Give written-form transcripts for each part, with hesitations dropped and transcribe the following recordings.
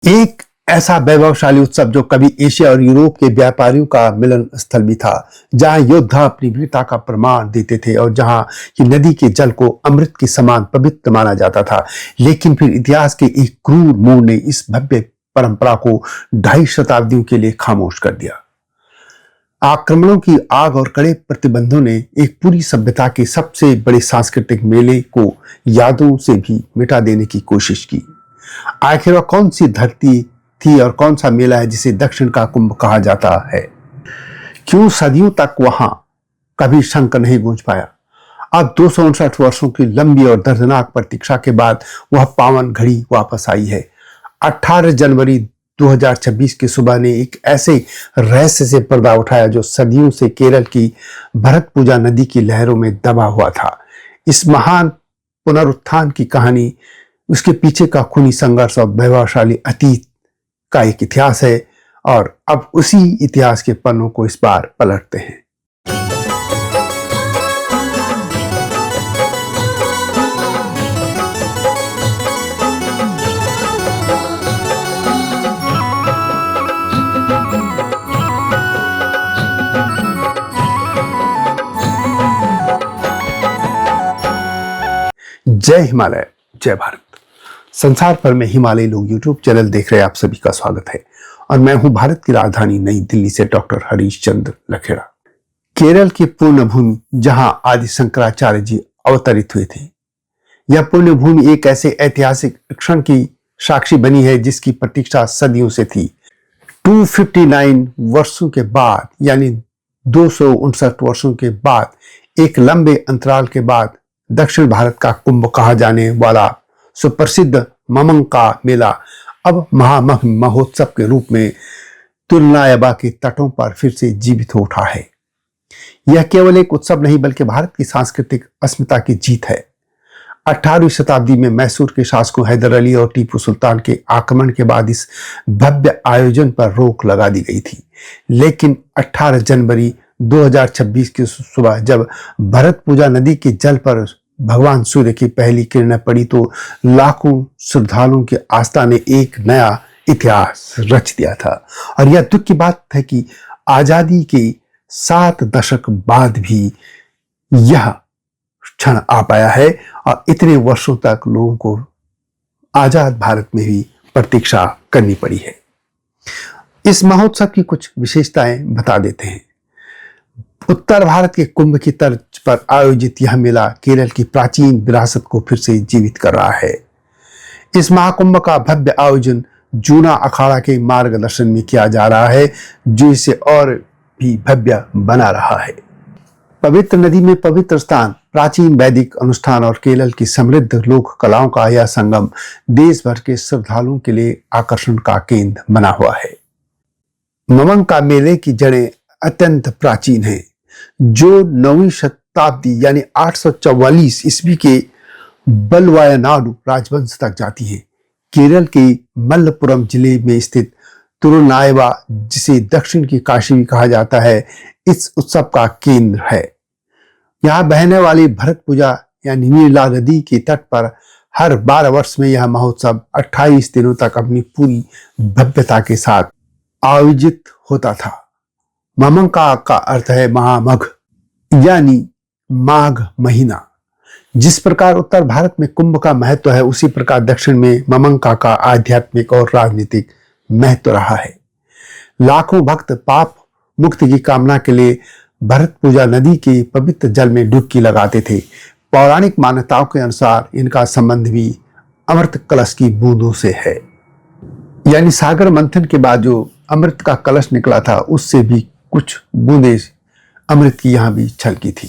एक ऐसा वैभवशाली उत्सव जो कभी एशिया और यूरोप के व्यापारियों का मिलन स्थल भी था, जहां योद्धा अपनी वीरता का प्रमाण देते थे और जहां की नदी के जल को अमृत के समान पवित्र माना जाता था। लेकिन फिर इतिहास के एक क्रूर मोड़ ने इस भव्य परंपरा को 2.5 शताब्दियों के लिए खामोश कर दिया। आक्रमणों की आग और कड़े प्रतिबंधों ने एक पूरी सभ्यता के सबसे बड़े सांस्कृतिक मेले को यादों से भी मिटा देने की कोशिश की। आखिर वह कौन सी धरती थी और कौन सा मेला है जिसे दक्षिण का कुंभ कहा जाता है? क्यों सदियों तक वहां कभी शंख नहीं गूंज पाया? अब 259 वर्षों की लंबी और दर्दनाक प्रतीक्षा के बाद वह पावन घड़ी वापस आई है। 18 जनवरी 2026 की सुबह ने एक ऐसे रहस्य से पर्दा उठाया जो सदियों से केरल की भरतपुजा नदी की लहरों में दबा हुआ था। इस महान पुनरुत्थान की कहानी, उसके पीछे का खूनी संघर्ष और वैभवशाली अतीत का एक इतिहास है, और अब उसी इतिहास के पन्नों को इस बार पलटते हैं। जय हिमालय, जय भारत। संसार भर में हिमालयी लोग यूट्यूब चैनल देख रहे आप सभी का स्वागत है, और मैं हूं भारत की राजधानी नई दिल्ली से डॉक्टर हरीश चंद्र लखेड़ा। केरल की पुण्य भूमि जहां आदि शंकराचार्य जी अवतरित हुए थे, यह पुण्य भूमि एक ऐसे ऐतिहासिक क्षण की साक्षी बनी है जिसकी प्रतीक्षा सदियों से थी। 259 वर्षों के बाद, यानी 259 वर्षों के बाद, एक लंबे अंतराल के बाद दक्षिण भारत का कुंभ कहा जाने वाला सुप्रसिद्ध ममंग का मेला अब महामग महोत्सव के रूप में तुलनायबा के तटों पर फिर से जीवित हो उठा है। यह केवल एक उत्सव नहीं बल्कि भारत की सांस्कृतिक अस्मिता की जीत है। 18वीं शताब्दी में मैसूर के शासकों हैदर अली और टीपू सुल्तान के आक्रमण के बाद इस भव्य आयोजन पर रोक लगा दी गई थी, लेकिन 18 जनवरी 2026 की सुबह जब भरतपुजा नदी के जल पर भगवान सूर्य की पहली किरणें पड़ी तो लाखों श्रद्धालुओं की आस्था ने एक नया इतिहास रच दिया था। और यह दुख की बात है कि आजादी के 7 दशक बाद भी यह क्षण आ पाया है, और इतने वर्षों तक लोगों को आजाद भारत में भी प्रतीक्षा करनी पड़ी है। इस महोत्सव की कुछ विशेषताएं बता देते हैं। उत्तर भारत के कुंभ की तर्ज पर आयोजित यह मेला केरल की प्राचीन विरासत को फिर से जीवित कर रहा है। इस महाकुंभ का भव्य आयोजन जूना अखाड़ा के मार्गदर्शन में किया जा रहा है, जो इसे और भी भव्य बना रहा है। पवित्र नदी में पवित्र स्थान, प्राचीन वैदिक अनुष्ठान और केरल की समृद्ध लोक कलाओं का यह संगम देश भर के श्रद्धालुओं के लिए आकर्षण का केंद्र बना हुआ है। ममंग का मेले की जड़ें अत्यंत प्राचीन हैं, जो 9वीं शताब्दी यानी 844 ईस्वी के बलवायनाडु राजवंश तक जाती है। केरल के मल्लपुरम जिले में स्थित तुरुनायवा, जिसे दक्षिण की काशी भी कहा जाता है, इस उत्सव का केंद्र है। यहाँ बहने वाली भरतपुजा यानी नीला नदी के तट पर हर 12 वर्ष में यह महोत्सव 28 दिनों तक अपनी पूरी भव्यता के साथ आयोजित होता था। ममंग का अर्थ है महामघ, यानी माघ महीना। जिस प्रकार उत्तर भारत में कुंभ का महत्व है, उसी प्रकार दक्षिण में ममंग का आध्यात्मिक और राजनीतिक महत्व रहा है। लाखों भक्त पाप मुक्ति की कामना के लिए भरतपुजा नदी के पवित्र जल में डुबकी लगाते थे। पौराणिक मान्यताओं के अनुसार इनका संबंध भी अमृत कलश की बूंदों से है, यानी सागर मंथन के बाद जो अमृत का कलश निकला था, उससे भी कुछ बूंदें अमृत की यहां भी छलकी थी।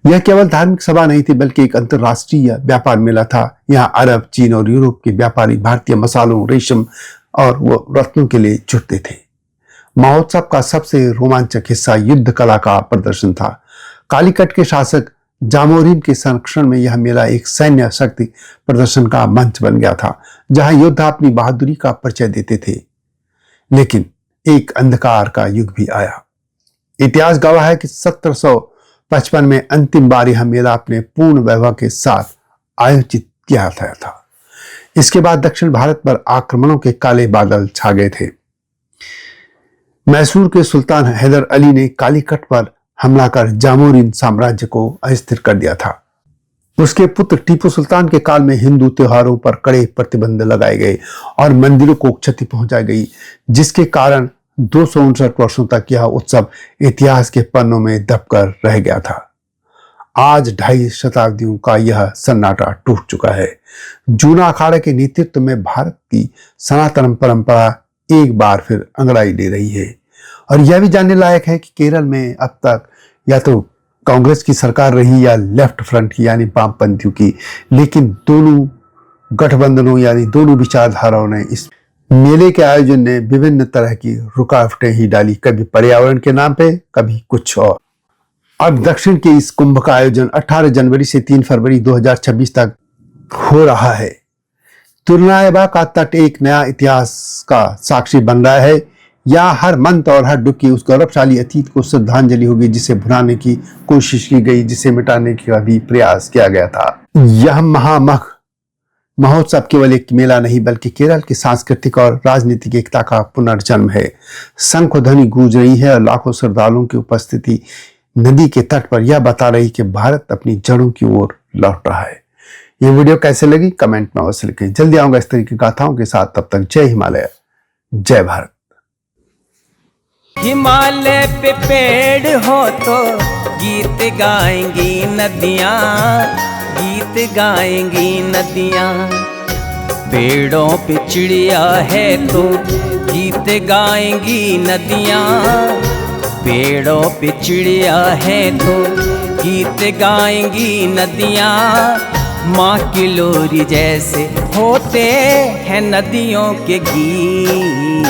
यह केवल धार्मिक सभा नहीं थी, बल्कि एक अंतरराष्ट्रीय व्यापार मेला था। यहाँ अरब, चीन और यूरोप के व्यापारी भारतीय मसालों, रेशम और वो रत्नों के लिए जुटते थे। महोत्सव का सबसे रोमांचक हिस्सा युद्ध कला का प्रदर्शन था। कालीकट के शासक जामोरिन के संरक्षण में यह मेला एक सैन्य शक्ति प्रदर्शन का मंच बन गया था, जहां योद्धा अपनी बहादुरी का परिचय देते थे। लेकिन एक अंधकार का युग भी आया। इतिहास गवाह है कि 1755 में अंतिम बार यह मेला अपने पूर्ण वैभव के साथ आयोजित किया था। इसके बाद दक्षिण भारत पर आक्रमणों के काले बादल छा गए थे। मैसूर के सुल्तान हैदर अली ने कालीकट पर हमला कर जामोरिन साम्राज्य को अस्थिर कर दिया था। उसके पुत्र टीपू सुल्तान के काल में हिंदू त्योहारों पर कड़े प्रतिबंध लगाए गए और मंदिरों को क्षति पहुंचाई गई, जिसके कारण 259 वर्षों तक यह उत्सव इतिहास के पन्नों में दबकर रह गया था। आज 2.5 शताब्दियों का यह सन्नाटा टूट चुका है। जूना अखाड़े के नेतृत्व में भारत की सनातन परंपरा एक बार फिर अंगड़ाई ले रही है। और यह भी जानने लायक है कि केरल में अब तक या तो कांग्रेस की सरकार रही या लेफ्ट फ्रंट की यानी वामपंथियों की, लेकिन दोनों गठबंधनों यानी दोनों विचारधाराओं ने इस मेले के आयोजन ने विभिन्न तरह की रुकावटें ही डाली, कभी पर्यावरण के नाम पे, कभी कुछ और। अब दक्षिण के इस कुंभ का आयोजन 18 जनवरी से 3 फरवरी 2026 तक हो रहा है। तुर्नाएबा का तट एक नया इतिहास का साक्षी बन रहा है। यहाँ हर मंत और हर डुबकी उस गौरवशाली अतीत को श्रद्धांजलि होगी जिसे भुलाने की कोशिश की गई, जिसे मिटाने का भी प्रयास किया गया था। यह महोत्सव केवल एक मेला नहीं बल्कि केरल की सांस्कृतिक और राजनीतिक एकता का पुनर्जन्म है। शंख ध्वनि गूंज रही है और लाखों श्रद्धालुओं की उपस्थिति नदी के तट पर यह बता रही कि भारत अपनी जड़ों की ओर लौट रहा है। ये वीडियो कैसे लगी कमेंट में अवश्य लिखें। जल्दी आऊंगा इस तरह की गाथाओं के साथ, तब तक जय हिमालय, जय भारत। हिमालय पे पेड़ हो तो गीत गाएंगी नदियाँ, गीत गाएंगी नदियाँ। पेड़ों पे चिड़िया है तो गीत गाएंगी नदियाँ, पेड़ों पे चिड़िया है तो गीत गाएंगी नदियाँ। माँ की लोरी जैसे होते हैं नदियों के गीत।